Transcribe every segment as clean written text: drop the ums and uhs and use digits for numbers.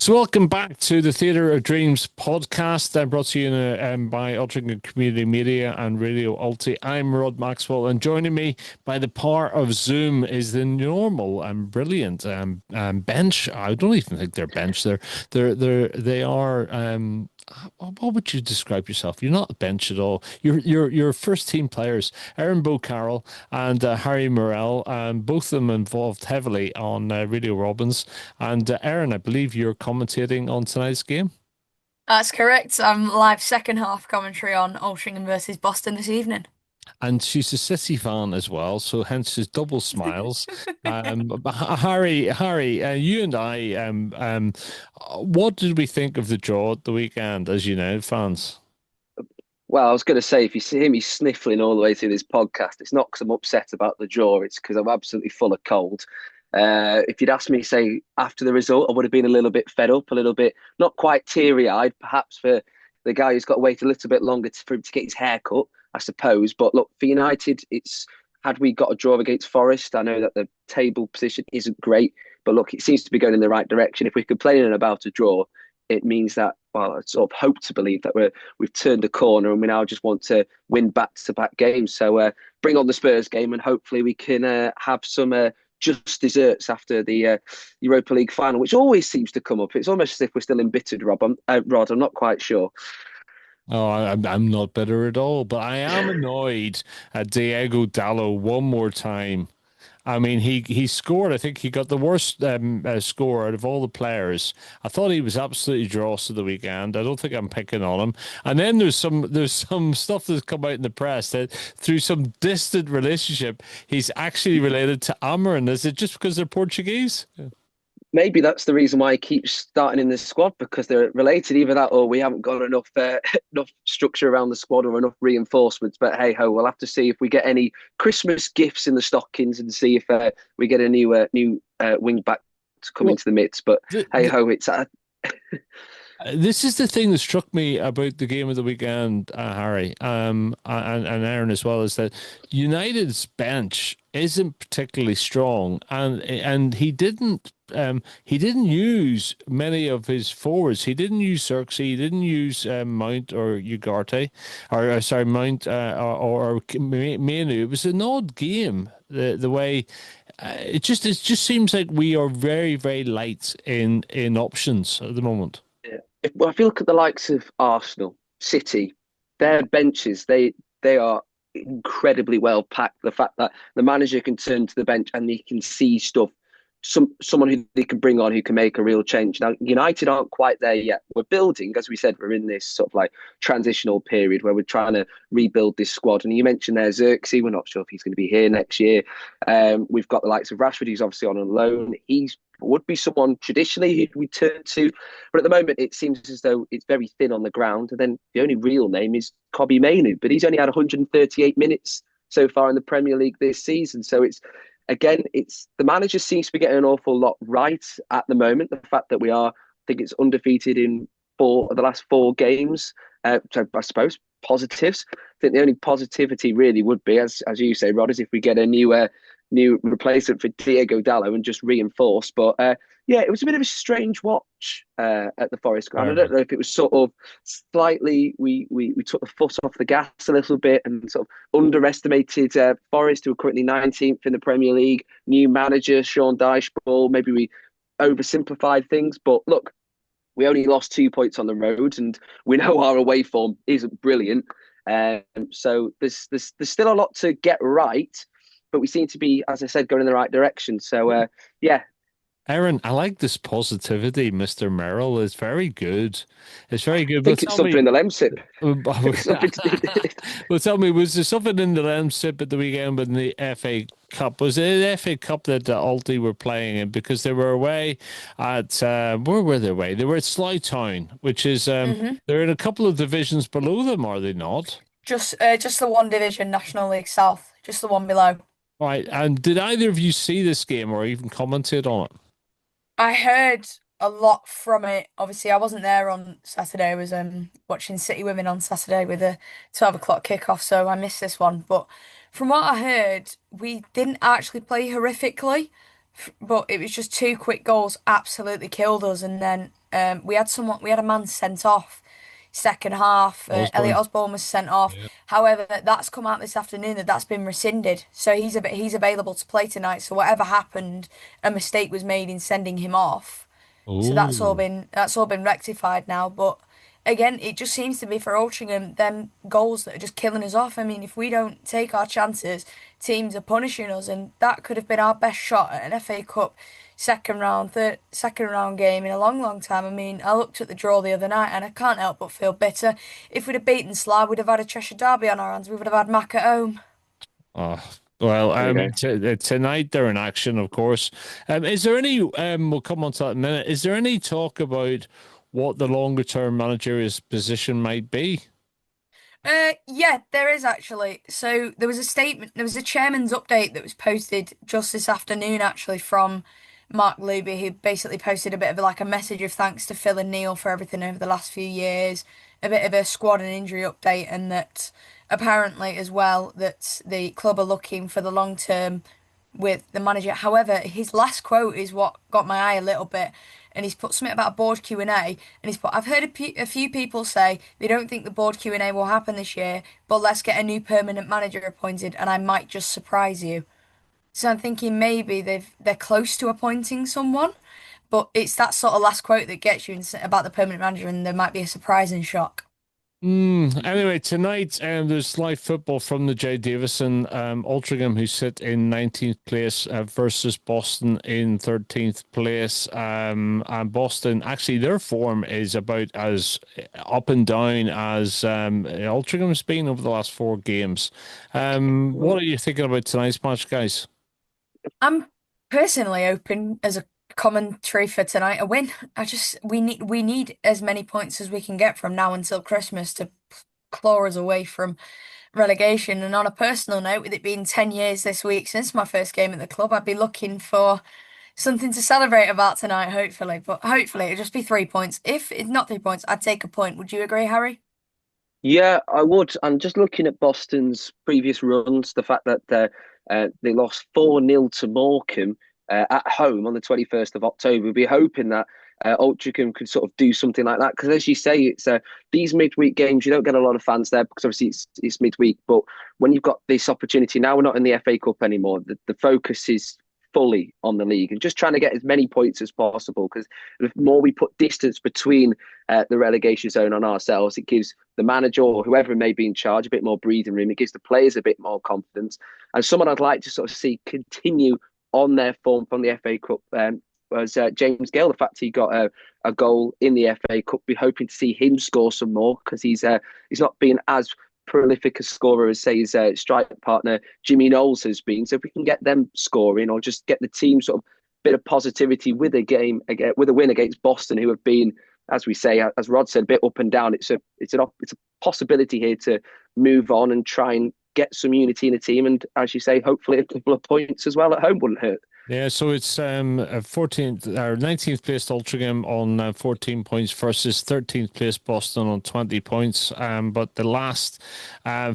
So welcome back to the Theatre of Dreams podcast, brought to you by Altrincham Community Media and Radio Alti. I'm Rod Maxwell, and joining me by the power of Zoom is the normal and brilliant bench. I don't even think they're bench. They are. What would you describe yourself? You're not a bench at all. You're first team players. Erin Beau-Carroll and Harry Merrell, both of them involved heavily on Radio Robbins. And Erin, I believe you're commentating on tonight's game. That's correct. I'm live second half commentary on Altrincham versus Boston this evening. And she's a City fan as well, so hence his double smiles. But Harry, you and I, what did we think of the draw at the weekend, as you know, fans? Well, I was going to say, if you see me sniffling all the way through this podcast, it's not because I'm upset about the draw, it's because I'm absolutely full of cold. If you'd asked me, say, after the result, I would have been a little bit fed up, a little bit, not quite teary-eyed, perhaps for the guy who's got to wait a little bit longer for him to get his hair cut, I suppose. But look, for United, had we got a draw against Forest, I know that the table position isn't great, but look, it seems to be going in the right direction. If we complain about a draw, it means that, well, I sort of hope to believe that we've turned a corner and we now just want to win back-to-back games. So bring on the Spurs game and hopefully we can have some just desserts after the Europa League final, which always seems to come up. It's almost as if we're still embittered, Rod. I'm not quite sure. Oh, I'm not bitter at all, but I am annoyed at Diego Dallo one more time. I mean, he scored. I think he got the worst score out of all the players. I thought he was absolutely dross of the weekend. I don't think I'm picking on him. And then there's some stuff that's come out in the press that through some distant relationship, he's actually related to Amarin. Is it just because they're Portuguese? Maybe that's the reason why he keeps starting in the squad, because they're related. Either that, or we haven't got enough enough structure around the squad or enough reinforcements. But hey ho, we'll have to see if we get any Christmas gifts in the stockings and see if we get a new wing back to come Well, into the midst. But the, hey ho, it's This is the thing that struck me about the game of the weekend, Harry, and Aaron as well, is that United's bench isn't particularly strong, and he didn't use many of his forwards. He didn't use Xerxes, he didn't use Mount or Ugarte, or sorry, Mount or Menu. It was an odd game. The way it just seems like we are very very light in options at the moment. well, if you look at the likes of Arsenal, City, their benches, they are incredibly well packed. The fact that the manager can turn to the bench and he can see stuff, someone who they can bring on who can make a real change. Now, United aren't quite there yet. We're building, as we said, we're in this sort of like transitional period where we're trying to rebuild this squad. And you mentioned there Xerxes, we're not sure if he's going to be here next year. We've got the likes of Rashford, who's obviously on a loan. He's would be someone traditionally who we turn to, but at the moment it seems as though it's very thin on the ground. And then the only real name is Kobbie Mainoo, but he's only had 138 minutes so far in the Premier League this season. So it's the manager seems to be getting an awful lot right at the moment. The fact that I think it's undefeated in four of the last four games. So I suppose positives. I think the only positivity really would be, as you say, Rod, is if we get a new replacement for Diego Dallo and just reinforce. But yeah, it was a bit of a strange watch at the Forest ground. I Very. don't know if it was sort of slightly we took the foot off the gas a little bit and sort of underestimated Forest, who are currently 19th in the Premier League. New manager Sean Dyche. Maybe we oversimplified things, but look, we only lost 2 points on the road, and we know our away form isn't brilliant. So there's still a lot to get right, but we seem to be, as I said, going in the right direction. So yeah, Erin, I like this positivity, Mr. Merrill. It's very good. It's very I good. But think it's tell something me, in the Lemsip. well, I think it's something to, tell me, was there something in the Lamb's Sip at the weekend with the FA Cup? Was it the FA Cup that Alti were playing in? Because they were away at where were they away? They were at Town, which is hmm they're in a couple of divisions below them, are they not? just the one division, National League South, just the one below. All right. And did either of you see this game or even commented on it? I heard a lot from it. Obviously, I wasn't there on Saturday. I was watching City Women on Saturday with a 12 o'clock kickoff, so I missed this one. But from what I heard, we didn't actually play horrifically. but it was just two quick goals absolutely killed us. And then we had a man sent off second half. Elliot Osborne. Osborne was sent off. Yeah. However, that's come out this afternoon that's been rescinded. So he's available to play tonight. So whatever happened, a mistake was made in sending him off. So Oh. that's all been rectified now. But again, it just seems to be for Altrincham them goals that are just killing us off. I mean, if we don't take our chances, teams are punishing us, and that could have been our best shot at an FA Cup second round game in a long, long time. I mean, I looked at the draw the other night, and I can't help but feel bitter. If we'd have beaten Slough, we'd have had a Cheshire Derby on our hands. We would have had Mac at home. Oh, well, There we go. tonight they're in action, of course. Is there any, we'll come on to that in a minute, is there any talk about what the longer term managerial position might be? Yeah, there is actually. So there was a chairman's update that was posted just this afternoon, actually, from Mark Luby, who basically posted a bit of like a message of thanks to Phil and Neil for everything over the last few years, a bit of a squad and injury update, and that apparently as well that the club are looking for the long term with the manager. However, his last quote is what got my eye a little bit, and he's put something about a board Q&A, and he's put, I've heard a few people say they don't think the board Q&A will happen this year, but let's get a new permanent manager appointed, and I might just surprise you. So I'm thinking maybe they're close to appointing someone, but it's that sort of last quote that gets you about the permanent manager, and there might be a surprising shock. Anyway, tonight there's live football from the J. Davison. Altrincham, who sit in 19th place, versus Boston in 13th place. And Boston, actually, their form is about as up and down as Altrincham's been over the last four games. What are you thinking about tonight's match, guys? I'm personally hoping as a commentary for tonight a win. We need as many points as we can get from now until Christmas to claw us away from relegation. And on a personal note, with it being 10 years this week since my first game at the club, I'd be looking for something to celebrate about tonight, hopefully. But hopefully it'll just be 3 points. If it's not 3 points, I'd take a point. Would you agree, Harry? Yeah, I would. And just looking at Boston's previous runs, the fact that they lost 4-0 to Morecambe at home on the 21st of October, we'll be hoping that Altrincham could sort of do something like that. Because as you say, it's these midweek games, you don't get a lot of fans there because obviously it's midweek. But when you've got this opportunity, now we're not in the FA Cup anymore, the focus is fully on the league and just trying to get as many points as possible, because the more we put distance between the relegation zone on ourselves, it gives the manager or whoever may be in charge a bit more breathing room. It gives the players a bit more confidence. And someone I'd like to sort of see continue on their form from the FA Cup was James Gale. The fact he got a goal in the FA Cup, we're hoping to see him score some more, because he's not been as prolific a scorer as, say, his strike partner Jimmy Knowles has been. So if we can get them scoring, or just get the team sort of bit of positivity with a game, with a win against Boston, who have been, as we say, as Rod said, a bit up and down. It's a possibility here to move on and try and get some unity in the team, and as you say, hopefully a couple of points as well at home wouldn't hurt. Yeah, so it's 14th or 19th place Altrincham on 14 points versus 13th place Boston on 20 points. But the last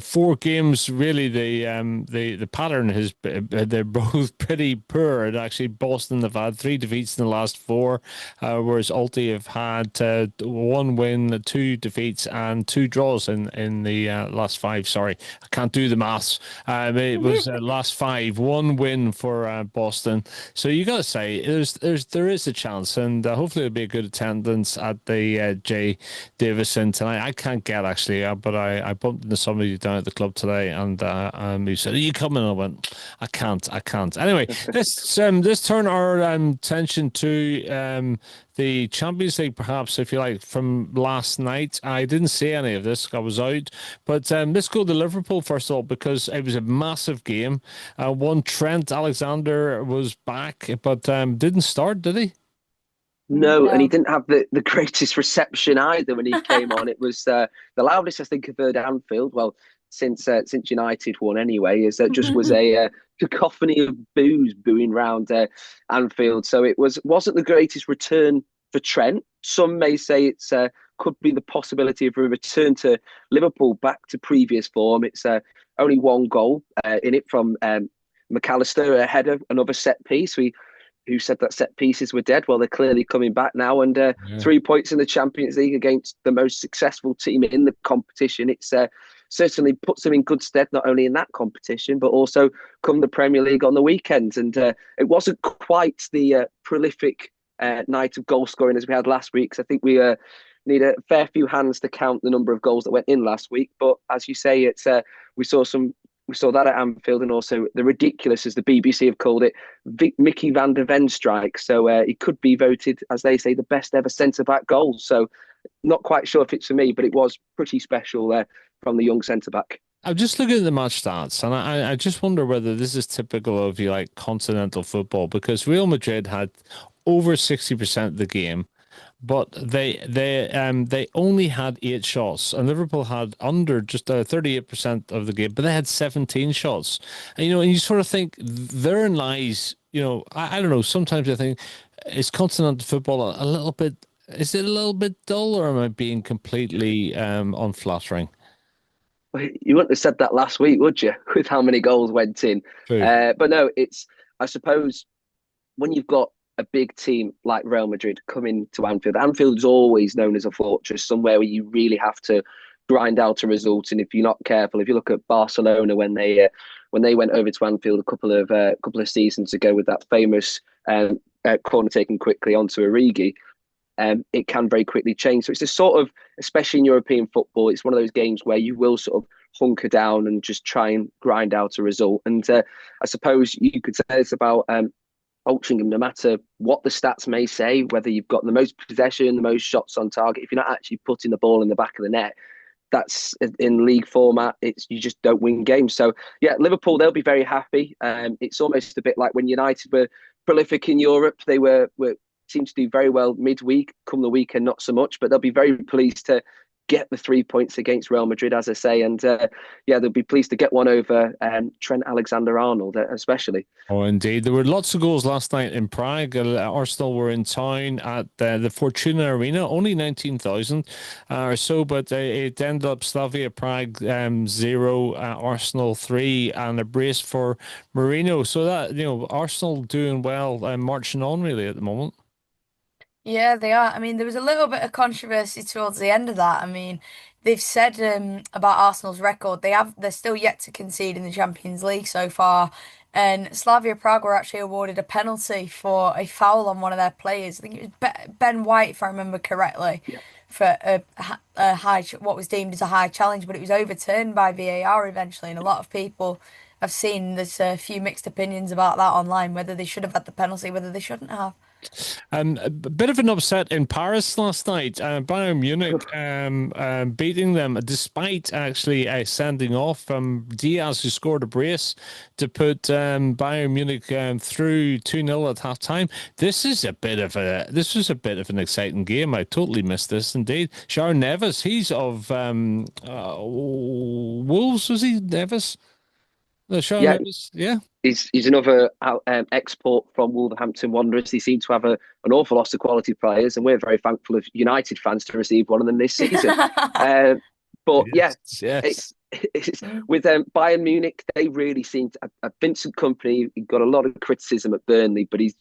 four games, really, the pattern has they're both pretty poor. And actually, Boston have had 3 defeats in the last 4, whereas Alti have had 1 win, 2 defeats, and 2 draws in the last 5. Sorry, I can't do the maths. It was last 5, 1 win for Boston. So you got to say there is a chance, and hopefully it'll be a good attendance at the J. Davison tonight. I can't get actually, but I bumped into somebody down at the club today, and he said, "Are you coming?" And I went, "I can't." Anyway, let's turn our attention to the Champions League, perhaps, if you like, from last night. I didn't see any of this. I was out. But let's go to Liverpool, first of all, because it was a massive game. One Trent Alexander was back, but didn't start, did he? No, and he No. didn't have the greatest reception either when he came on. It was the loudest I think I've heard at Anfield. Well, since United won anyway, is that just was a cacophony of booing round Anfield. So it wasn't the greatest return for Trent. Some may say it's could be the possibility of a return to Liverpool back to previous form. It's only 1 goal in it from McAllister, a header, another set piece. We who said that set pieces were dead? Well, they're clearly coming back now, and 3 points in the Champions League against the most successful team in the competition. It's certainly puts them in good stead, not only in that competition, but also come the Premier League on the weekend. And it wasn't quite the prolific night of goal scoring as we had last week, because I think we need a fair few hands to count the number of goals that went in last week. But as you say, it's we saw that at Anfield, and also the ridiculous, as the BBC have called it, Mickey van der Ven strike. So he could be voted, as they say, the best ever centre-back goal. So not quite sure if it's for me, but it was pretty special from the young centre-back. I'm just looking at the match stats, and I just wonder whether this is typical of continental football, because Real Madrid had over 60% of the game, but they only had 8 shots, and Liverpool had under just 38% of the game, but they had 17 shots. And and you sort of think therein lies, I don't know. Sometimes I think, is continental football a little bit? Is it a little bit dull, or am I being completely unflattering? You wouldn't have said that last week, would you? With how many goals went in. But no, I suppose when you've got a big team like Real Madrid coming to Anfield. Anfield is always known as a fortress, somewhere where you really have to grind out a result. And if you're not careful, if you look at Barcelona when they went over to Anfield a couple of seasons ago with that famous corner taken quickly onto Origi, it can very quickly change. So it's a sort of, especially in European football, it's one of those games where you will sort of hunker down and just try and grind out a result. And I suppose you could say it's about Altrincham, no matter what the stats may say, whether you've got the most possession, the most shots on target, if you're not actually putting the ball in the back of the net, that's in league format. You just don't win games. So yeah, Liverpool, they'll be very happy. It's almost a bit like when United were prolific in Europe. They seemed to do very well midweek. Come the weekend, not so much, but they'll be very pleased to get the 3 points against Real Madrid, as I say. And they'll be pleased to get one over Trent Alexander-Arnold, especially. Oh, indeed. There were lots of goals last night in Prague. Arsenal were in town at the Fortuna Arena, only 19,000 or so, but it ended up Slavia Prague 0, Arsenal 3, and a brace for Marino. So that, Arsenal doing well and marching on really at the moment. Yeah, they are. I mean, there was a little bit of controversy towards the end of that. I mean, they've said about Arsenal's record, they're still yet to concede in the Champions League so far. And Slavia Prague were actually awarded a penalty for a foul on one of their players. I think it was Ben White, if I remember correctly, for a high, what was deemed as a high challenge, but it was overturned by VAR eventually. And a lot of people have seen there's a few mixed opinions about that online, whether they should have had the penalty, whether they shouldn't have. A bit of an upset in Paris last night. Bayern Munich beating them, despite actually sending off Diaz, who scored a brace to put Bayern Munich through 2-0 at half time. This was a bit of an exciting game. I totally missed this indeed. Sharon Neves, he's of Wolves, was he? Neves? Neves, yeah. He's another export from Wolverhampton Wanderers. He seemed to have an awful lot of quality players, and we're very thankful of United fans to receive one of them this season. But yes. It's with Bayern Munich, they really seem to. Vincent Kompany, he got a lot of criticism at Burnley, but he's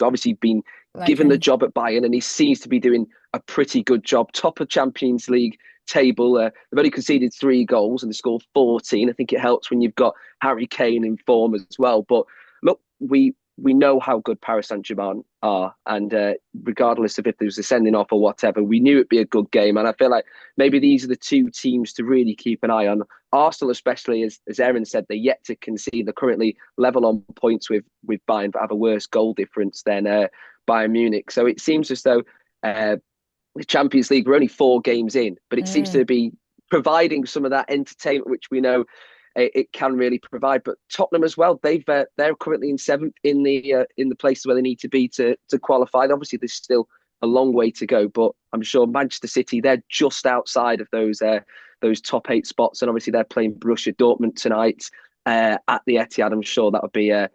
obviously been given the job at Bayern, and he seems to be doing a pretty good job. Top of Champions League table. They've only conceded 3 goals and they scored 14. I think it helps when you've got Harry Kane in form as well. But look, we know how good Paris Saint-Germain are, and regardless of if there was a sending off or whatever, we knew it'd be a good game. And I feel like maybe these are the 2 teams to really keep an eye on. Arsenal, especially, as Erin said, they're yet to concede. They're currently level on points with Bayern, but have a worse goal difference than Bayern Munich. So it seems as though the Champions League, we're only 4 games in, but it seems to be providing some of that entertainment, which we know it can really provide. But Tottenham as well, they're currently in 7th in the places where they need to be to qualify. Obviously, there's still a long way to go, but I'm sure Manchester City, they're just outside of those top 8 spots, and obviously they're playing Borussia Dortmund tonight at the Etihad. I'm sure that would be a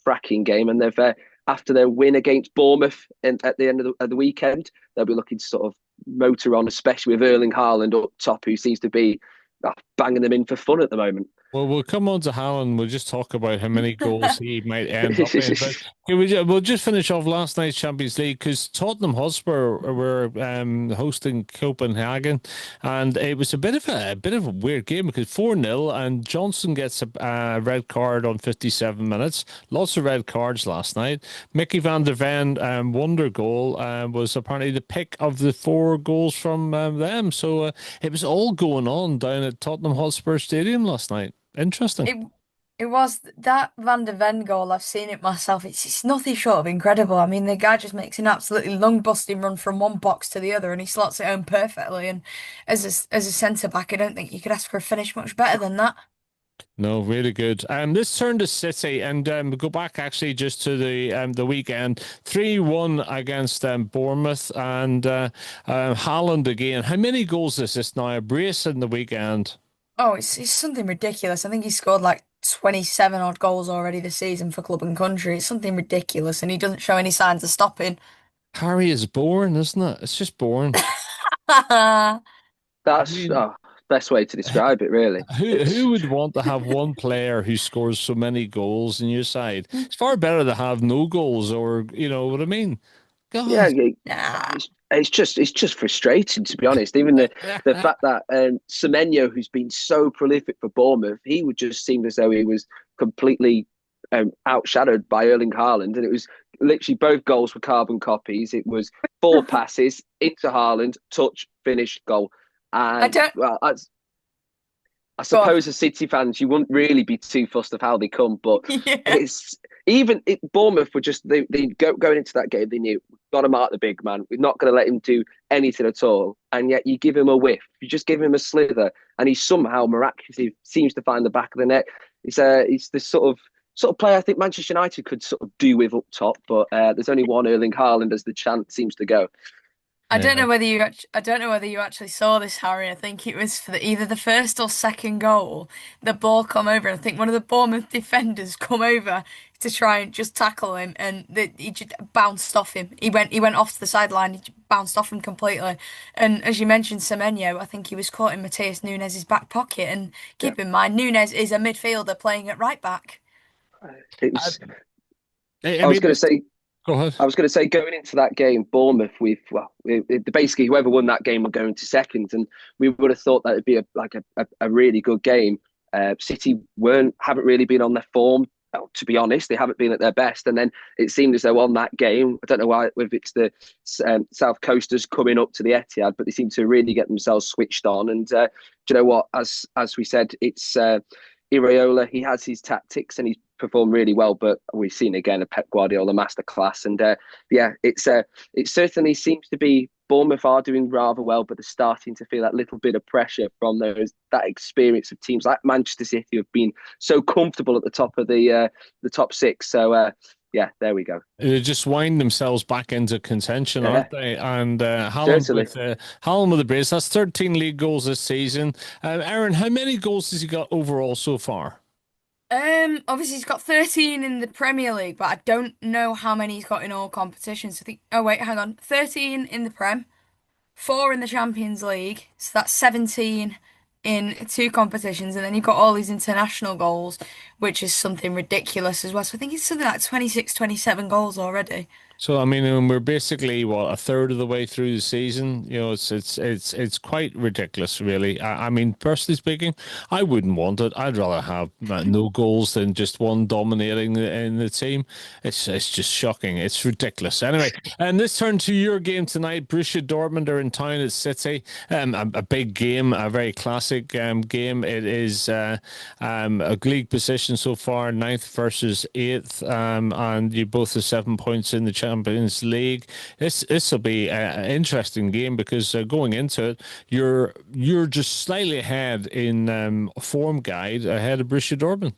cracking game, and they've. After their win against Bournemouth at the end of the weekend, they'll be looking to sort of motor on, especially with Erling Haaland up top, who seems to be banging them in for fun at the moment. Well, we'll come on to Haaland. We'll just talk about how many goals he might end up in. But we'll just finish off last night's Champions League because Tottenham Hotspur were hosting Copenhagen, and it was a bit of a weird game because 4-0, and Johnson gets a red card on 57 minutes. Lots of red cards last night. Mickey van der Ven wonder goal was apparently the pick of the four goals from them. So it was all going on down at Tottenham Hotspur Stadium last night. Interesting. It it was that Van de Ven goal. I've seen it myself. It's nothing short of incredible. I mean, the guy just makes an absolutely lung busting run from one box to the other, and he slots it home perfectly. And as a centre back, I don't think you could ask for a finish much better than that. No, really good. This turned to City, and go back actually just to the weekend, 3-1 against Bournemouth, and Haaland again. How many goals is this now? A brace in the weekend. Oh, it's something ridiculous. I think he scored like 27 odd goals already this season for club and country. It's something ridiculous, and he doesn't show any signs of stopping. Harry is boring, isn't it? It's just boring. I That's mean, best way to describe it, really. who It's would want to have one player who scores so many goals in your side? It's far better to have no goals, or you know what I mean? yeah, God. Nah. it's just frustrating, to be honest. Even the fact that Semenyo, who's been so prolific for Bournemouth, he would just seem as though he was completely outshadowed by Erling Haaland, and it was literally both goals were carbon copies. It was four passes into Haaland, touch, finish, goal, I and don't well, I go on. suppose as City fans, you wouldn't really be too fussed of how they come, but Yeah. it's Bournemouth were just going into that game. They knew we've got to mark the big man. We're not going to let him do anything at all. And yet you give him a whiff, you just give him a slither, and he somehow miraculously seems to find the back of the net. He's this sort of player I think Manchester United could sort of do with up top, but there's only one Erling Haaland as the chance seems to go. Yeah. I don't know whether you actually saw this, Harry. I think it was for either the first or second goal. The ball come over, and I think one of the Bournemouth defenders come over to try and just tackle him, and he just bounced off him. He went off to the sideline. He just bounced off him completely. And as you mentioned, Semenyo, I think he was caught in Matheus Nunes' back pocket. And Yeah, keep in mind, Nunes is a midfielder playing at right back. it I, was. I I was mean, going to say go ahead. I was going to say going into that game, Bournemouth, basically whoever won that game would go into second, and we would have thought that it'd be a really good game. City haven't really been on their form. Well, to be honest, they haven't been at their best, and then it seemed as though on that game, I don't know why, if it's the South Coasters coming up to the Etihad, but they seem to really get themselves switched on. And do you know what? As we said, it's Iraola. He has his tactics, and he's performed really well. But we've seen again a Pep Guardiola masterclass, and yeah, it certainly seems to be Bournemouth are doing rather well, but they're starting to feel that little bit of pressure from that experience of teams like Manchester City who have been so comfortable at the top of the top six. So yeah, there we go. They just wind themselves back into contention, Yeah, aren't they? And certainly. Haaland with the brace. That's 13 league goals this season. Erin, how many goals has he got overall so far? Obviously he's got 13 in the Premier League, but I don't know how many he's got in all competitions. I think, oh wait, hang on. 13 in the Prem, four in the Champions League, so that's 17 in two competitions, and then you've got all these international goals, which is something ridiculous as well. So I think it's something like 26, 27 goals already. So I mean, we're basically what, a third of the way through the season. You know, it's quite ridiculous, really. I mean, personally speaking, I wouldn't want it. I'd rather have no goals than just one dominating in the team. It's just shocking. It's ridiculous. Anyway, and this turn to your game tonight. Borussia Dortmund are in town at City. A big game, a very classic game. It is a league position so far, ninth versus eighth, and you both have 7 points in the Champions League. This will be an interesting game because going into it, you're just slightly ahead in form guide ahead of Borussia Dortmund.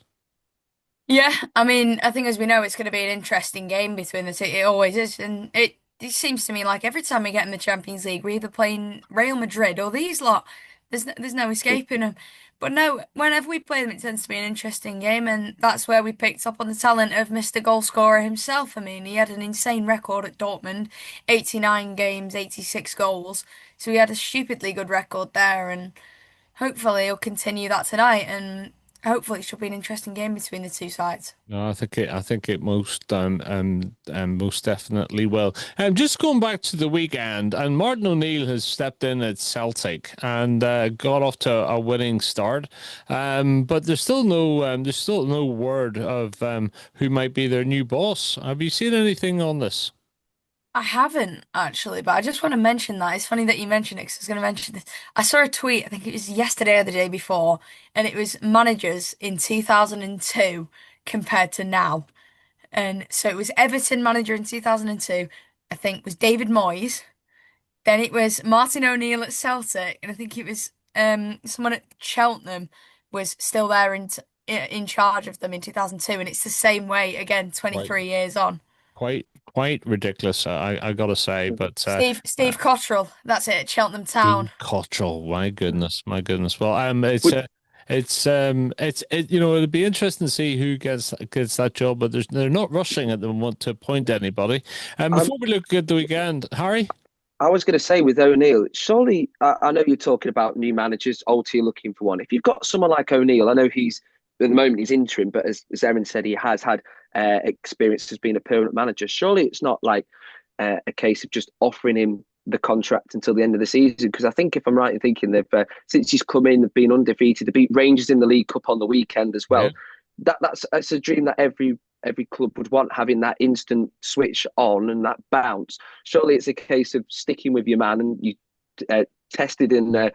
Yeah, I mean, I think as we know, it's going to be an interesting game between the two. It always is, and it seems to me like every time we get in the Champions League, we're either playing Real Madrid or these lot. There's no escaping them. But no, whenever we play them, it tends to be an interesting game, and that's where we picked up on the talent of Mr. Goalscorer himself. I mean, he had an insane record at Dortmund, 89 games, 86 goals. So he had a stupidly good record there, and hopefully he'll continue that tonight. And hopefully it should be an interesting game between the two sides. No, I think it most definitely will. Just going back to the weekend, and Martin O'Neill has stepped in at Celtic and got off to a winning start. But there's still no word of who might be their new boss. Have you seen anything on this? I haven't actually, but I just want to mention that. It's funny that you mentioned it because I was going to mention this. I saw a tweet, I think it was yesterday or the day before, and it was managers in 2002 compared to now. And so it was Everton manager in 2002, I think was David Moyes. Then it was Martin O'Neill at Celtic, and I think it was someone at Cheltenham was still there in charge of them in 2002, and it's the same way again, Quite, 23 years on. quite ridiculous. I gotta say, but Steve Cotterill, that's it, Cheltenham Dean Town. Cottrell, my goodness. Well, Would it'll be interesting to see who gets that job, but they're not rushing at the moment to appoint anybody. And um, before we look at the weekend, Harry. I was going to say with O'Neill, surely I know you're talking about new managers. You're looking for one. If you've got someone like O'Neill, I know he's at the moment he's interim, but as Erin said, he has had experience as being a permanent manager. Surely it's not like a case of just offering him the contract until the end of the season. Because I think if I'm right in thinking they've since he's come in, they've been undefeated. They beat Rangers in the League Cup on the weekend as Yeah. well. That's a dream that every club would want, having that instant switch on and that bounce. Surely it's a case of sticking with your man and you tested and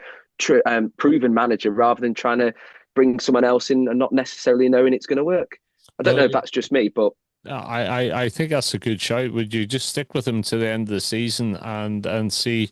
proven manager rather than trying to bring someone else in and not necessarily knowing it's going to work. I don't No, know if that's just me, but I think that's a good shout. Would you just stick with him to the end of the season and see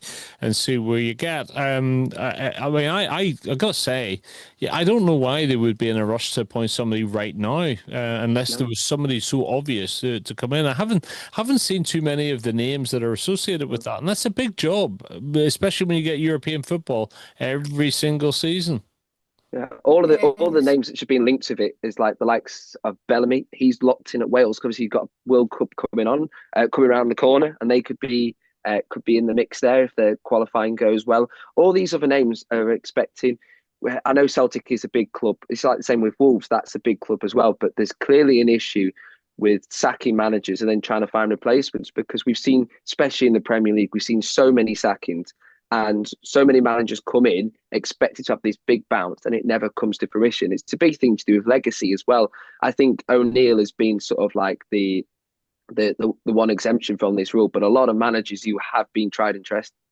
where you get? I mean, I gotta say, yeah, I don't know why they would be in a rush to appoint somebody right now, unless there no. was somebody so obvious to come in. I haven't seen too many of the names that are associated with that, and that's a big job, especially when you get European football every single season. Yeah, all the Yes. names that should be linked to it is like the likes of Bellamy. He's locked in at Wales because he's got a World Cup coming around the corner, and they could be in the mix there if their qualifying goes well. All these other names are expecting. I know Celtic is a big club. It's like the same with Wolves. That's a big club as well. But there's clearly an issue with sacking managers and then trying to find replacements because we've seen, especially in the Premier League, we've seen so many sackings and so many managers come in expected to have this big bounce and it never comes to fruition. It's a big thing to do with legacy as well. I think O'Neill has been sort of like the one exemption from this rule, but a lot of managers who have been tried and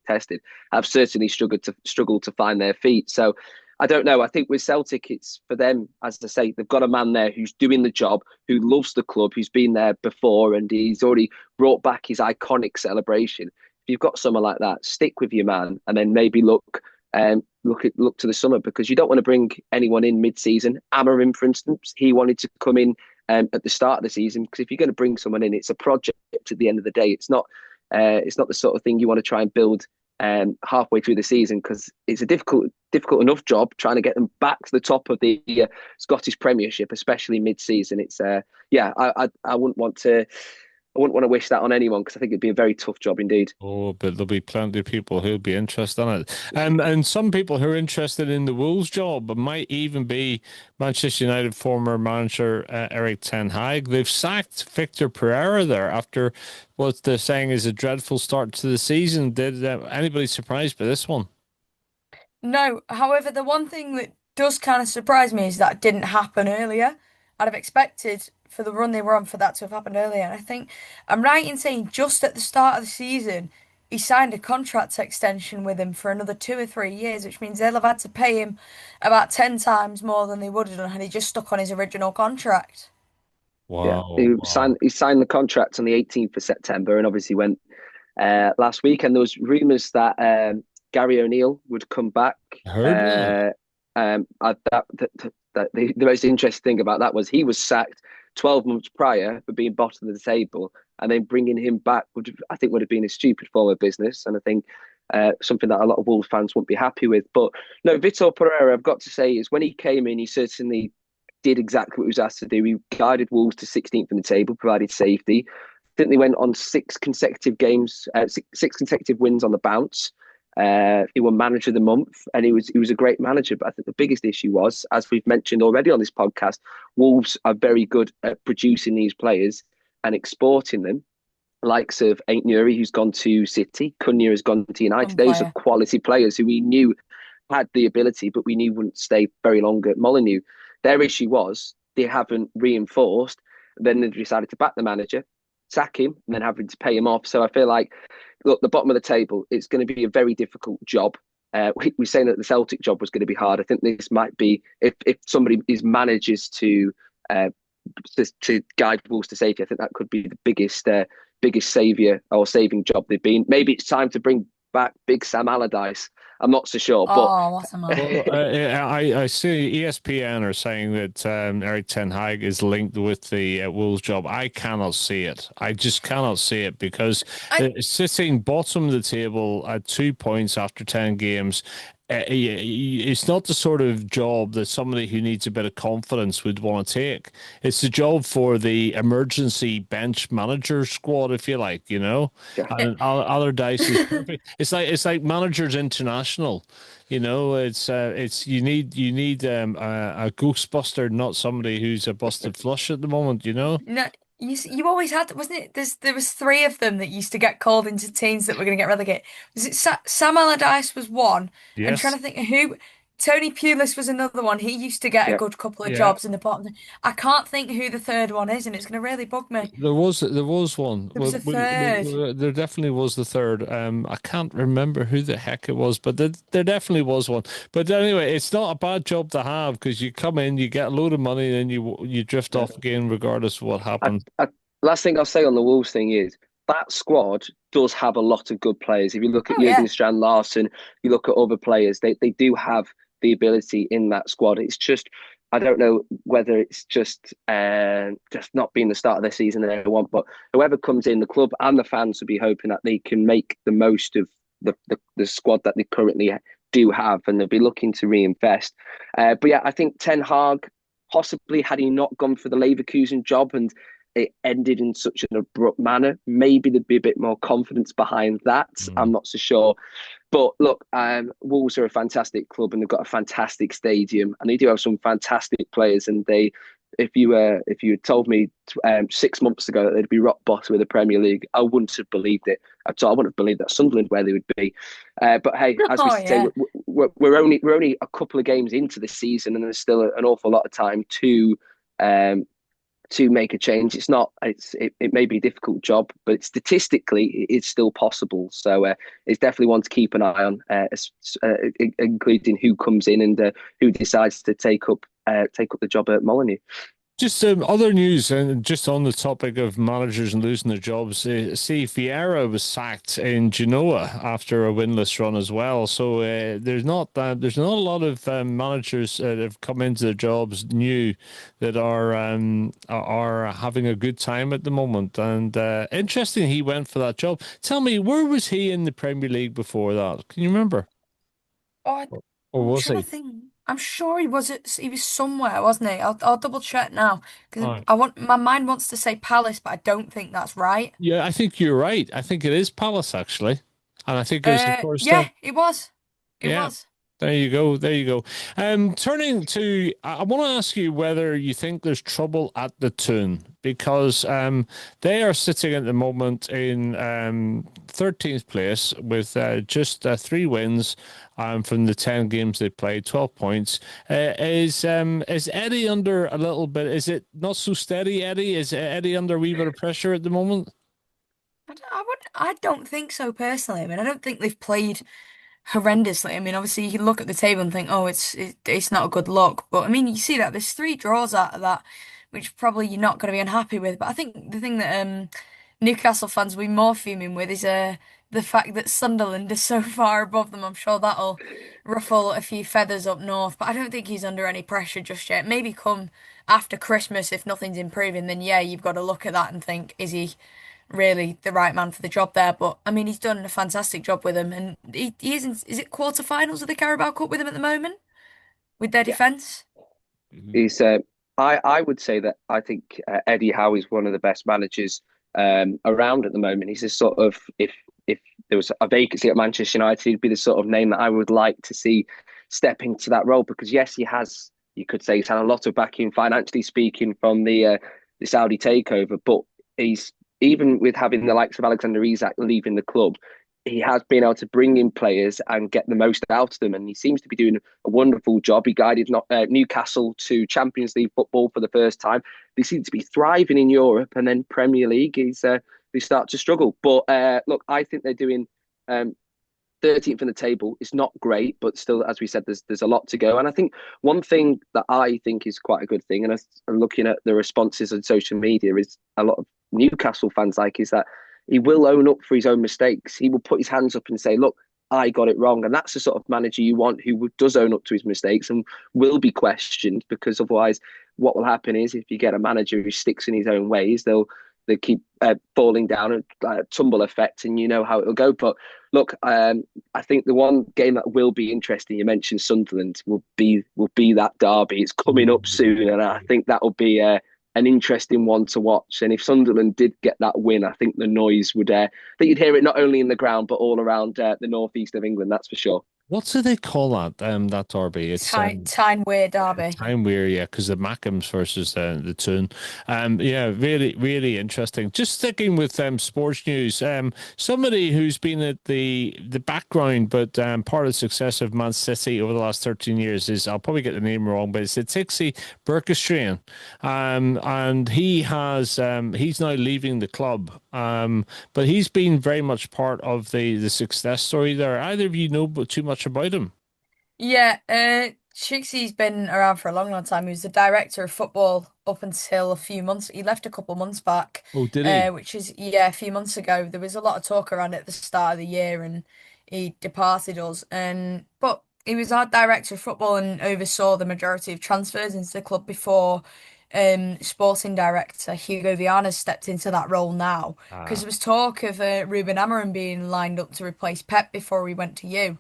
tested have certainly struggled to find their feet. So I don't know. I think with Celtic, it's for them, as I say, they've got a man there who's doing the job, who loves the club, who's been there before, and he's already brought back his iconic celebration. If you've got someone like that, stick with your man, and then maybe look to the summer because you don't want to bring anyone in mid-season. Amarim, for instance, he wanted to come in at the start of the season because if you're going to bring someone in, it's a project at the end of the day. It's not the sort of thing you want to try and build halfway through the season because it's a difficult enough job trying to get them back to the top of the Scottish Premiership, especially mid-season. It's I wouldn't want to. I wouldn't want to wish that on anyone because I think it'd be a very tough job indeed. Oh, but there'll be plenty of people who'll be interested in it. And some people who are interested in the Wolves job might even be Manchester United former manager Erik ten Hag. They've sacked Victor Pereira there after what they're saying is a dreadful start to the season. Did anybody surprised by this one? No, however, the one thing that does kind of surprise me is that didn't happen earlier. I'd have expected for the run they were on for that to have happened earlier. And I think I'm right in saying just at the start of the season, he signed a contract extension with him for another 2 or 3 years, which means they'll have had to pay him about 10 times more than they would have done had he just stuck on his original contract. Yeah, Wow, wow. he signed the contract on the 18th of September, and obviously went last week. And there was rumours that Gary O'Neill would come back. I heard that. The most interesting thing about that was he was sacked 12 months prior for being bottom of the table, and then bringing him back would have been a stupid form of business, and I think something that a lot of Wolves fans wouldn't be happy with. But no, Vitor Pereira, I've got to say, is when he came in, he certainly did exactly what he was asked to do. He guided Wolves to 16th in the table, provided safety. I think they went on six consecutive wins on the bounce. He won Manager of the Month, and he was a great manager. But I think the biggest issue was, as we've mentioned already on this podcast, Wolves are very good at producing these players and exporting them. Likes of Ain't Nuri, who's gone to City, Cunha has gone to United. Those are quality players who we knew had the ability, but we knew wouldn't stay very long at Molineux. Their issue was they haven't reinforced. Then they decided to back the manager, sack him, and then having to pay him off. So I feel like, look, the bottom of the table, it's going to be a very difficult job. We're saying that the Celtic job was going to be hard. I think this might be, if somebody manages to guide Wolves to safety, I think that could be the biggest saviour or saving job they've been. Maybe it's time to bring back Big Sam Allardyce. I'm not so sure, but I see ESPN are saying that Erik ten Hag is linked with the Wolves job. I cannot see it. I just cannot see it because sitting bottom of the table at 2 points after 10 games. It's not the sort of job that somebody who needs a bit of confidence would want to take. It's the job for the emergency bench manager squad, if you like, you know. Yeah. And Allardyce is perfect. It's like managers international, you know. It's you need a ghostbuster, not somebody who's a busted flush at the moment, you know. No, you always had, wasn't it? There was three of them that used to get called into teams that were going to get relegated. Was it Sam Allardyce was one? Yes. I'm trying to think who. Tony Pulis was another one. He used to get a good couple of jobs in the bottom. I can't think who the third one is, and it's going to really bug me. There was one. There was a third. There definitely was the third. I can't remember who the heck it was, but there definitely was one. But anyway, it's not a bad job to have because you come in, you get a load of money, then you drift off again, regardless of what happened. Last thing I'll say on the Wolves thing is that squad does have a lot of good players. If you look at Jürgen Strand Larsen, you look at other players, they do have the ability in that squad. It's just, I don't know whether it's just not being the start of their season they want, but whoever comes in, the club and the fans will be hoping that they can make the most of the squad that they currently do have, and they'll be looking to reinvest. But yeah, I think Ten Hag, possibly had he not gone for the Leverkusen job and it ended in such an abrupt manner, maybe there'd be a bit more confidence behind that. I'm not so sure. But look, Wolves are a fantastic club and they've got a fantastic stadium and they do have some fantastic players. And if you had told me 6 months ago that they'd be rock bottom of the Premier League, I wouldn't have believed it at all. I wouldn't have believed that Sunderland where they would be. But hey, as we say, we're only a couple of games into the season and there's still an awful lot of time to make a change. It may be a difficult job, but statistically it's still possible. So it's definitely one to keep an eye on, including who comes in and who decides to take up the job at Molineux. Just other news, and just on the topic of managers and losing their jobs, see, Vieira was sacked in Genoa after a winless run as well. So there's not a lot of managers that have come into their jobs new that are having a good time at the moment. And interesting, he went for that job. Tell me, where was he in the Premier League before that? Can you remember? Or was he? I'm sure he was somewhere, wasn't he? I'll double check now because Right. my mind wants to say Palace, but I don't think that's right. Yeah, I think you're right. I think it is Palace actually, and I think it was the first time. It was. It was. There you go. There you go. Turning to, I want to ask you whether you think there's trouble at the Toon because they are sitting at the moment in 13th place with just 3 wins from the 10 games they played, 12 points. Is Eddie under a little bit? Is it not so steady, Eddie? Is Eddie under a wee bit of pressure at the moment? I don't think so personally. I mean, I don't think they've played horrendously. I mean, obviously you can look at the table and think, oh, it's not a good look. But I mean, you see that there's 3 draws out of that, which probably you're not going to be unhappy with. But I think the thing that Newcastle fans will be more fuming with is the fact that Sunderland is so far above them. I'm sure that'll ruffle a few feathers up north. But I don't think he's under any pressure just yet. Maybe come after Christmas if nothing's improving, then yeah, you've got to look at that and think, is he really the right man for the job there? But I mean, he's done a fantastic job with them, and he is it quarterfinals of the Carabao Cup with them at the moment with their defence. He's I would say that I think Eddie Howe is one of the best managers around at the moment. He's a sort of, if if there was a vacancy at Manchester United, he'd be the sort of name that I would like to see step into that role. Because yes, he has. You could say he's had a lot of backing financially speaking from the Saudi takeover, but he's even with having the likes of Alexander Isak leaving the club, he has been able to bring in players and get the most out of them, and he seems to be doing a wonderful job. He guided Newcastle to Champions League football for the first time. They seem to be thriving in Europe, and then Premier League they start to struggle. But look, I think they're doing 13th in the table. It's not great, but still, as we said, there's a lot to go. And I think one thing that I think is quite a good thing, and I'm looking at the responses on social media, is a lot of Newcastle fans is that he will own up for his own mistakes. He will put his hands up and say, look, I got it wrong. And that's the sort of manager you want, who does own up to his mistakes and will be questioned, because otherwise what will happen is if you get a manager who sticks in his own ways, they keep falling down and tumble effect, and you know how it'll go. But look, I think the one game that will be interesting, you mentioned Sunderland, will be that derby. It's coming up soon, and I think that will be an interesting one to watch. And if Sunderland did get that win, I think the noise would, I think you'd hear it not only in the ground, but all around the northeast of England, that's for sure. What do they call that derby? It's Tyne Weir derby. Tyne Weir, yeah, because the Mackems versus the Toon. Yeah, really, really interesting. Just sticking with sports news, somebody who's been at the background, but part of the success of Man City over the last 13 years is, I'll probably get the name wrong, but it's Tixi Berkestrand. And he's now leaving the club. But he's been very much part of the success story there. Either of you know too much about him? Yeah, Chicksy's been around for a long, long time. He was the director of football up until a few months. He left a couple months back. Oh, did he? Which is, yeah, a few months ago. There was a lot of talk around it at the start of the year, and he departed us. But he was our director of football and oversaw the majority of transfers into the club before sporting director Hugo Viana stepped into that role now. Because there was talk of Ruben Amorim being lined up to replace Pep before he went to you.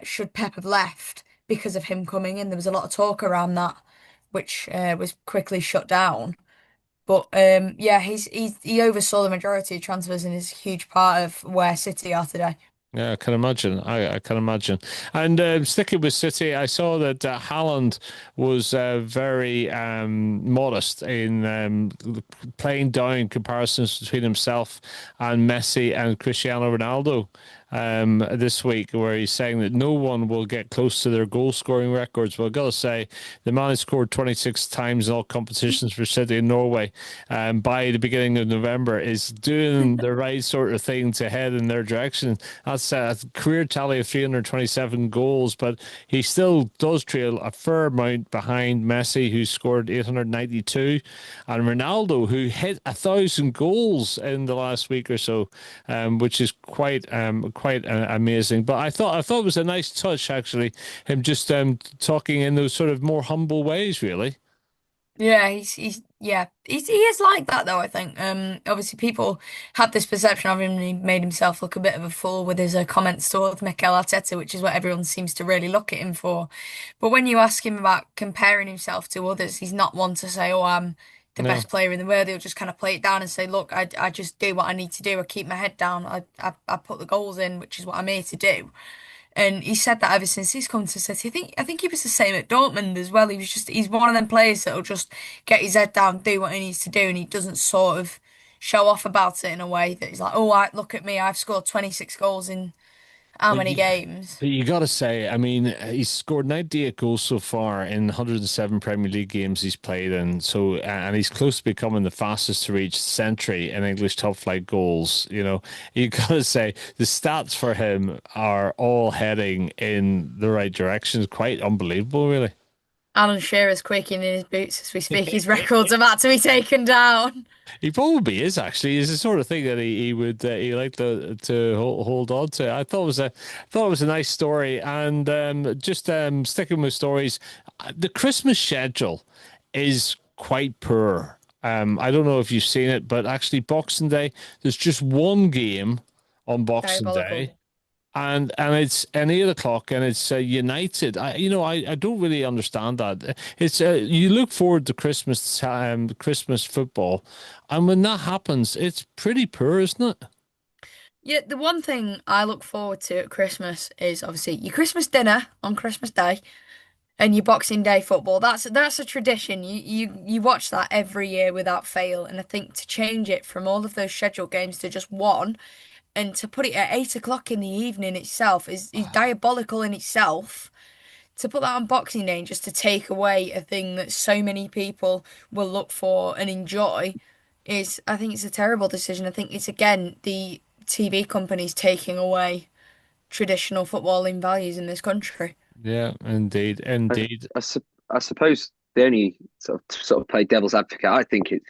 Should Pep have left because of him coming in. There was a lot of talk around that, which was quickly shut down. But yeah, he oversaw the majority of transfers and is a huge part of where City are today. Yeah, I can imagine. I can imagine. And sticking with City, I saw that Haaland was very modest in playing down comparisons between himself and Messi and Cristiano Ronaldo this week, where he's saying that no one will get close to their goal scoring records. Well, I've got to say, the man has scored 26 times in all competitions for City in Norway by the beginning of November is doing the right sort of thing to head in their direction. That's a career tally of 327 goals, but he still does trail a fair amount behind Messi, who scored 892, and Ronaldo, who hit 1,000 goals in the last week or so, which is quite amazing. But I thought it was a nice touch, actually, him just talking in those sort of more humble ways, really. Yeah, he is like that though, I think. Obviously people had this perception of him and he made himself look a bit of a fool with his comments towards Mikel Arteta, which is what everyone seems to really look at him for. But when you ask him about comparing himself to others, he's not one to say, "Oh, I'm the best player in the world." He'll just kind of play it down and say, "Look, I just do what I need to do. I keep my head down. I put the goals in, which is what I'm here to do." And he said that ever since he's come to City. I think he was the same at Dortmund as well. He's one of them players that'll just get his head down, do what he needs to do, and he doesn't sort of show off about it in a way that he's like, "Oh, look at me, I've scored 26 goals in how many games?" But you got to say, I mean, he's scored 98 goals so far in 107 Premier League games he's played in. So, and he's close to becoming the fastest to reach century in English top flight goals. You know, you got to say the stats for him are all heading in the right direction. Quite unbelievable, really. Alan Shearer's quaking in his boots as we speak. His record's about to be taken down. He probably is, actually. It's the sort of thing that he would he like to hold on to. I thought it was a nice story, and just sticking with stories, the Christmas schedule is quite poor. I don't know if you've seen it, but actually Boxing Day, there's just one game on Boxing Day. And it's an 8 o'clock, and it's United. I don't really understand that. It's you look forward to Christmas Christmas football, and when that happens, it's pretty poor, isn't it? Yeah, the one thing I look forward to at Christmas is obviously your Christmas dinner on Christmas Day and your Boxing Day football. That's a tradition. You watch that every year without fail. And I think to change it from all of those scheduled games to just one and to put it at 8 o'clock in the evening itself is diabolical in itself. To put that on Boxing Day and just to take away a thing that so many people will look for and enjoy is, I think it's a terrible decision. I think it's again the TV companies taking away traditional footballing values in this country. Yeah, indeed, I, indeed. I suppose the only sort of play devil's advocate, I think it's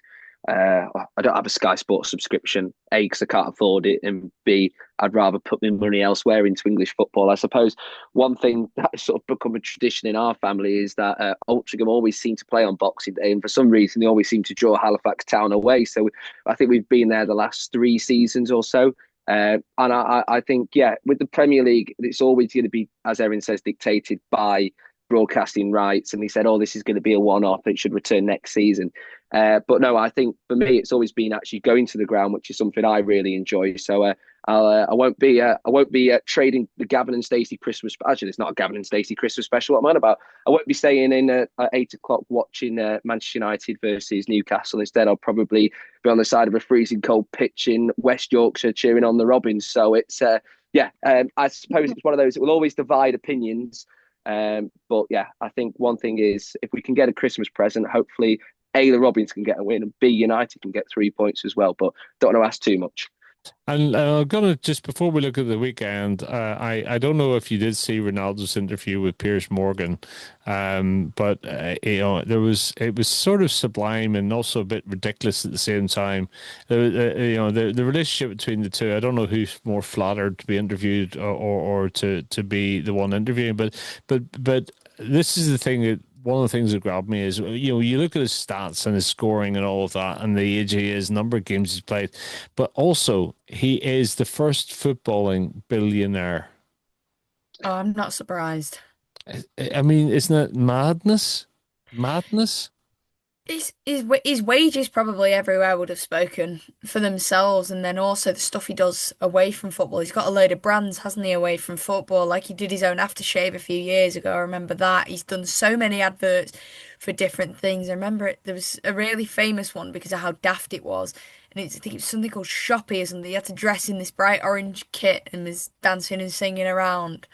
I don't have a Sky Sports subscription. A, because I can't afford it, and B, I'd rather put my money elsewhere into English football. I suppose one thing that has sort of become a tradition in our family is that Altrincham always seem to play on Boxing Day, and for some reason they always seem to draw Halifax Town away. So I think we've been there the last 3 seasons or so. And I think, yeah, with the Premier League, it's always going to be, as Erin says, dictated by broadcasting rights. And he said, oh, this is going to be a one-off. It should return next season. But no, I think for me, it's always been actually going to the ground, which is something I really enjoy. So I won't be trading the Gavin and Stacey Christmas. Actually, it's not a Gavin and Stacey Christmas special. What am I on about? I won't be staying in at 8 o'clock watching Manchester United versus Newcastle. Instead, I'll probably be on the side of a freezing cold pitch in West Yorkshire cheering on the Robins. So it's I suppose it's one of those. It will always divide opinions. But yeah, I think one thing is if we can get a Christmas present, hopefully A, the Robins can get a win, and B, United can get 3 points as well. But don't want to ask too much. And I'm gonna just before we look at the weekend, I don't know if you did see Ronaldo's interview with Piers Morgan, but it was sort of sublime and also a bit ridiculous at the same time. The relationship between the two. I don't know who's more flattered to be interviewed or to be the one interviewing, but this is the thing that one of the things that grabbed me is, you look at his stats and his scoring and all of that and the age he is, number of games he's played, but also he is the first footballing billionaire. Oh, I'm not surprised. I mean, isn't it madness? Madness? His wages probably everywhere would have spoken for themselves, and then also the stuff he does away from football. He's got a load of brands, hasn't he, away from football? Like he did his own aftershave a few years ago. I remember that. He's done so many adverts for different things. I remember there was a really famous one because of how daft it was. And I think it was something called Shoppy or something. He had to dress in this bright orange kit and was dancing and singing around.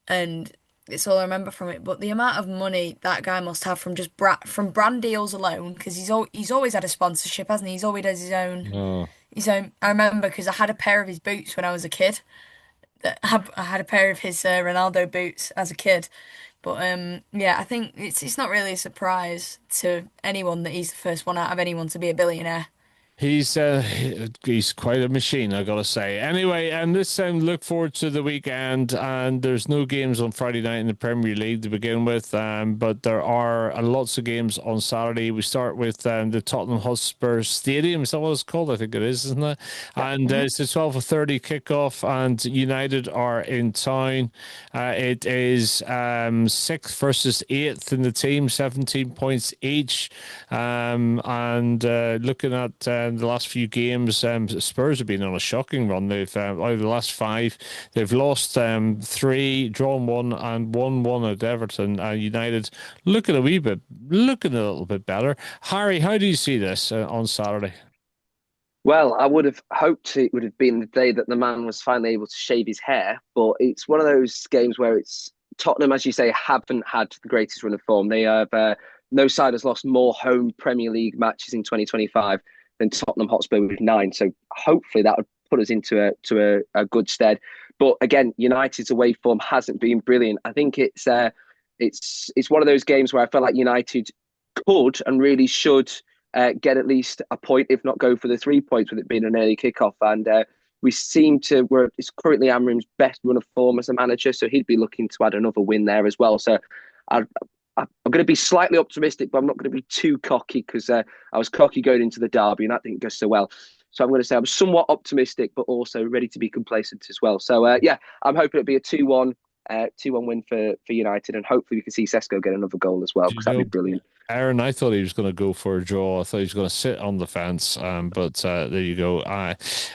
And it's all I remember from it. But the amount of money that guy must have from just from brand deals alone, because he's always had a sponsorship, hasn't he? He's always does his own. Oh. His own. I remember because I had a pair of his boots when I was a kid. I had a pair of his Ronaldo boots as a kid. But yeah, I think it's not really a surprise to anyone that he's the first one out of anyone to be a billionaire. He's quite a machine, I gotta say. Anyway, and this time look forward to the weekend. And there's no games on Friday night in the Premier League to begin with, but there are lots of games on Saturday. We start with the Tottenham Hotspur Stadium. Is that what it's called? I think it is, isn't it? And it's a 12:30 kickoff, and United are in town. It is sixth versus eighth in the team, 17 points each. And looking at the last few games, Spurs have been on a shocking run. They've out of the last five, they've lost three, drawn one, and won one at Everton. United looking a little bit better. Harry, how do you see this on Saturday? Well, I would have hoped it would have been the day that the man was finally able to shave his hair, but it's one of those games where it's Tottenham, as you say, haven't had the greatest run of form. They have no side has lost more home Premier League matches in 2025 than Tottenham Hotspur with 9. So hopefully that would put us into a good stead. But again, United's away form hasn't been brilliant. I think it's one of those games where I feel like United could and really should get at least a point, if not go for the 3 points, with it being an early kickoff. And we seem to it's currently Amrim's best run of form as a manager, so he'd be looking to add another win there as well. So I'm going to be slightly optimistic, but I'm not going to be too cocky because I was cocky going into the derby and that didn't go so well. So I'm going to say I'm somewhat optimistic, but also ready to be complacent as well. So yeah, I'm hoping it'll be a 2-1 2-1 win for United, and hopefully we can see Sesko get another goal as well Do you because that'd know, be brilliant. Aaron, I thought he was going to go for a draw. I thought he was going to sit on the fence. But there you go. It's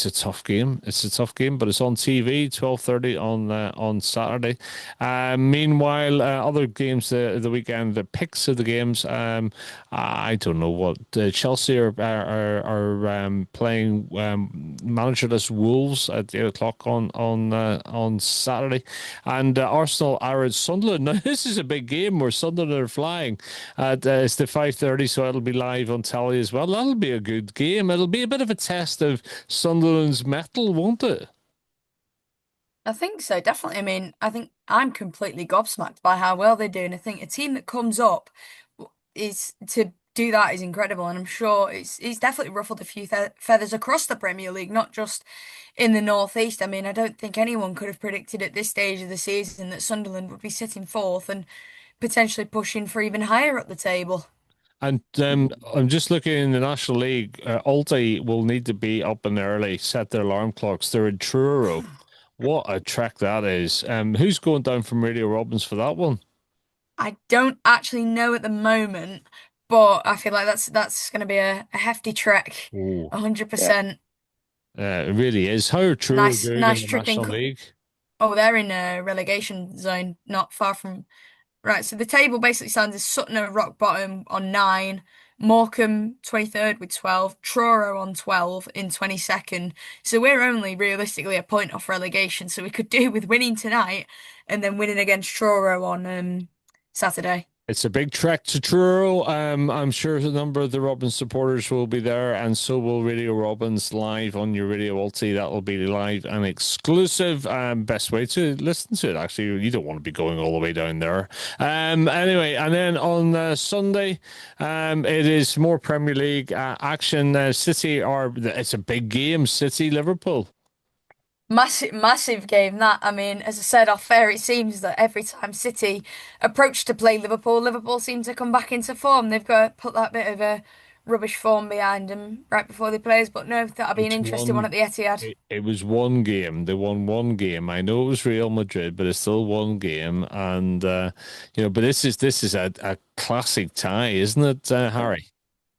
a tough game. It's a tough game, but it's on TV, 12:30 on Saturday. Meanwhile, other games the weekend, the picks of the games. I don't know what Chelsea are playing managerless Wolves at 8 o'clock on Saturday, and Arsenal are at Sunderland. Now this is a big game where Sunderland are flying. It's the 5:30, so it'll be live on telly as well. That'll be a good game. It'll be a bit of a test of Sunderland's mettle, won't it? I think so, definitely. I mean, I think I'm completely gobsmacked by how well they're doing. I think a team that comes up is to do that is incredible, and I'm sure it's definitely ruffled a few feathers across the Premier League, not just in the Northeast. I mean, I don't think anyone could have predicted at this stage of the season that Sunderland would be sitting fourth and potentially pushing for even higher up the table. And I'm just looking in the National League. Alti will need to be up and early, set their alarm clocks. They're in Truro. What a trek that is. Who's going down from Radio Robbins for that one? I don't actually know at the moment, but I feel like that's going to be a hefty trek, Oh, 100%. it really is. How are Truro doing in Nice the trip in. National League? Oh, they're in a relegation zone, not far from. Right, so the table basically stands as Sutton at rock bottom on 9, Morecambe 23rd with 12, Truro on 12 in 22nd. So we're only realistically a point off relegation, so we could do with winning tonight and then winning against Truro on Saturday. It's a big trek to Truro. I'm sure a number of the Robbins supporters will be there, and so will Radio Robbins live on your Radio Ulti. That will be live and exclusive. Best way to listen to it, actually. You don't want to be going all the way down there. Anyway, and then on Sunday, it is more Premier League action. It's a big game, City, Liverpool. Massive game that. I mean, as I said off air, it seems that every time City approach to play Liverpool, Liverpool seem to come back into form. They've got to put that bit of a rubbish form behind them right before they play us. But no, that'll be an It's interesting one one. at the Etihad. It was one game. They won one game. I know it was Real Madrid, but it's still one game. And but this is a classic tie, isn't it, Harry?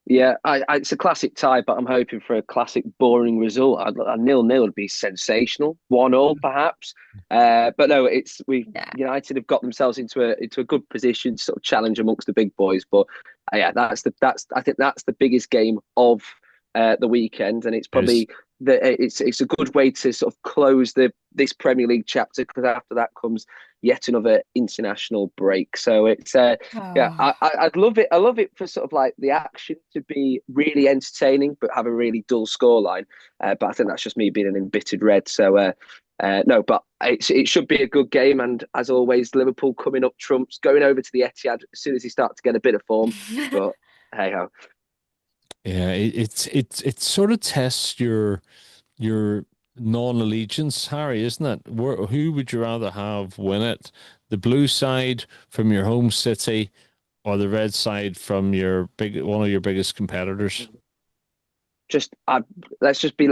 Yeah, it's a classic tie, but I'm hoping for a classic boring result. A 0-0 would be sensational. 1-1 perhaps. But no, Yeah. United have got themselves into a good position to sort of challenge amongst the big boys. But yeah, I think that's the biggest game of the weekend, and it's probably it's a good way to sort of close this Premier League chapter, because after that comes yet another international break. So it's yeah, Oh. I'd love it. I love it for sort of like the action to be really entertaining, but have a really dull scoreline. But I think that's just me being an embittered red. So no, but it should be a good game. And as always, Liverpool coming up trumps, going over to the Etihad as soon as he starts to get a bit of form. But hey ho. Yeah, it sort of tests your non-allegiance, Harry, isn't it? Who would you rather have win it? The blue side from your home city, or the red side from one of your biggest competitors? Let's just be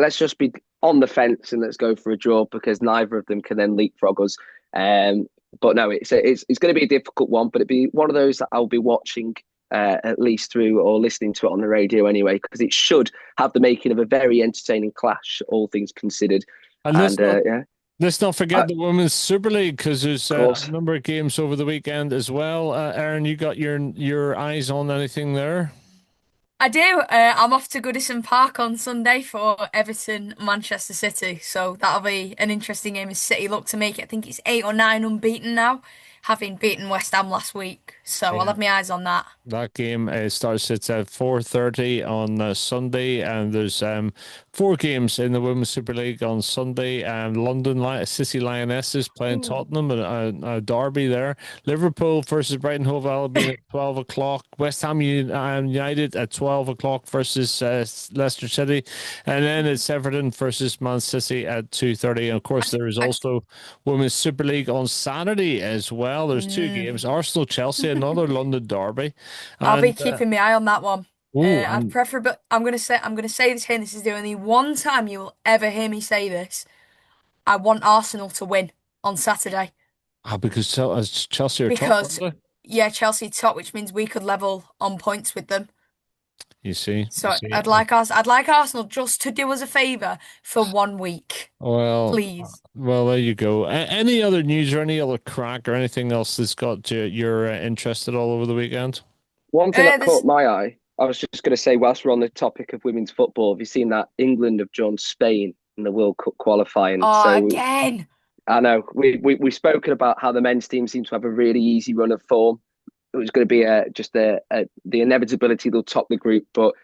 on the fence and let's go for a draw, because neither of them can then leapfrog us. But no, it's going to be a difficult one, but it'd be one of those that I'll be watching at least through, or listening to it on the radio anyway, because it should have the making of a very entertaining clash, all things considered. And Yeah, let's not forget the Women's Super League, because there's course. a number of games over the weekend as well. Erin, you got your eyes on anything there? I do. I'm off to Goodison Park on Sunday for Everton Manchester City, so that'll be an interesting game as City look to make it. I think it's 8 or 9 unbeaten now, having beaten West Ham last week. So I'll have my eyes on that. That game starts at 4:30 on Sunday, and there's 4 games in the Women's Super League on Sunday. City Lionesses playing Tottenham, a derby there. Liverpool versus Brighton Hove Albion at 12 o'clock. West Ham United at 12 o'clock versus Leicester City, and then it's Everton versus Man City at 2:30. And of course, there is also Women's Super League on Saturday as well. There's 2 games: Arsenal Chelsea, another London derby. I'll be keeping my eye on that one. I'd And prefer, but I'm gonna say this here. And this is the only one time you will ever hear me say this. I want Arsenal to win. on Saturday. Because Chelsea are top, Because, aren't yeah, Chelsea top, which means we could level on points with them. they? You see. So I'd like Arsenal just to do us a favour for 1 week, Well, please. there you go. Any other news or any other crack or anything else that's got you're interested all over the weekend? One thing that There's caught my eye, I was just going to say, whilst we're on the topic of women's football, have you seen that England have drawn Spain in the World Cup qualifying? again. I know we've spoken about how the men's team seems to have a really easy run of form. It was going to be just the inevitability they'll top the group, but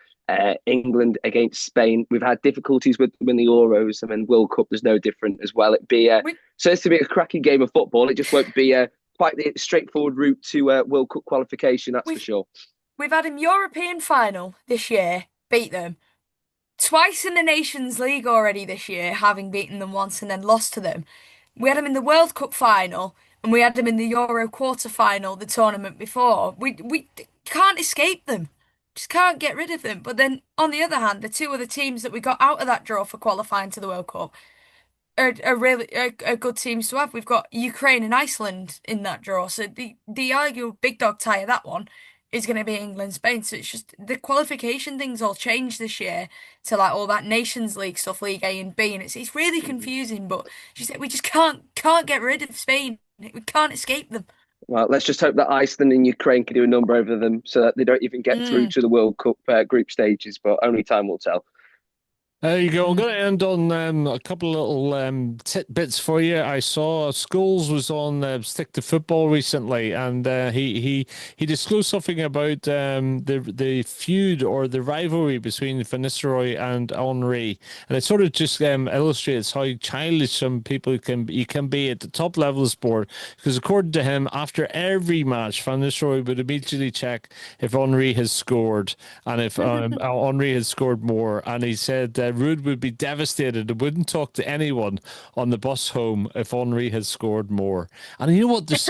England against Spain, we've had difficulties with them in the Euros, and then World Cup is no different as well. So it's to be a cracking game of football. It just won't be quite the straightforward route to World Cup qualification, that's for sure. We've had a European final this year, beat them. Twice in the Nations League already this year, having beaten them once and then lost to them. We had them in the World Cup final, and we had them in the Euro quarter-final the tournament before. We can't escape them. Just can't get rid of them. But then, on the other hand, the two other teams that we got out of that draw for qualifying to the World Cup are really good teams to have. We've got Ukraine and Iceland in that draw. So the arguable big dog tie of that one is going to be England, Spain. So it's just the qualification things all changed this year to like all that Nations League stuff, League A and B, and it's really confusing. But we just can't get rid of Spain. We can't escape them. Well, let's just hope that Iceland and Ukraine can do a number over them so that they don't even get through to the World Cup group stages, but only time will tell. There you go. I'm going to end on a couple of little tidbits for you. I saw Scholes was on Stick to Football recently, and he disclosed something about the feud or the rivalry between Van Nistelrooy and Henry, and it sort of just illustrates how childish some people can be at the top level of sport. Because according to him, after every match, Van Nistelrooy would immediately check if Henry has scored and if Henry has scored more, and he said Ruud would be devastated and wouldn't talk to anyone on the bus home if Henry had scored more. And you know what? There's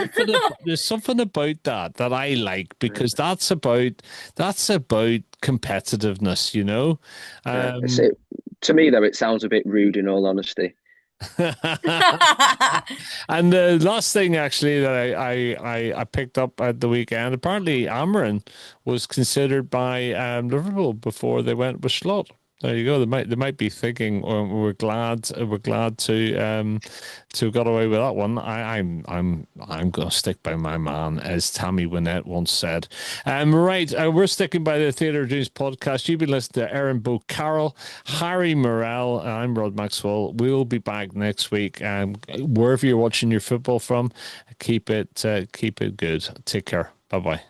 something about that I like, because that's about competitiveness, you know. To me, though, it sounds a bit rude, in all honesty. And the last thing actually that I picked up at the weekend, apparently Erin was considered by Liverpool before they went with Slot. There you go. They might be thinking, oh, we're glad to have got away with that one. I'm going to stick by my man, as Tammy Wynette once said. Right, we're sticking by the Theatre of Dreams podcast. You've been listening to Erin, Beau-Carroll, Harry Merrell, and I'm Rod Maxwell. We'll be back next week. Wherever you're watching your football from, keep it good. Take care. Bye bye.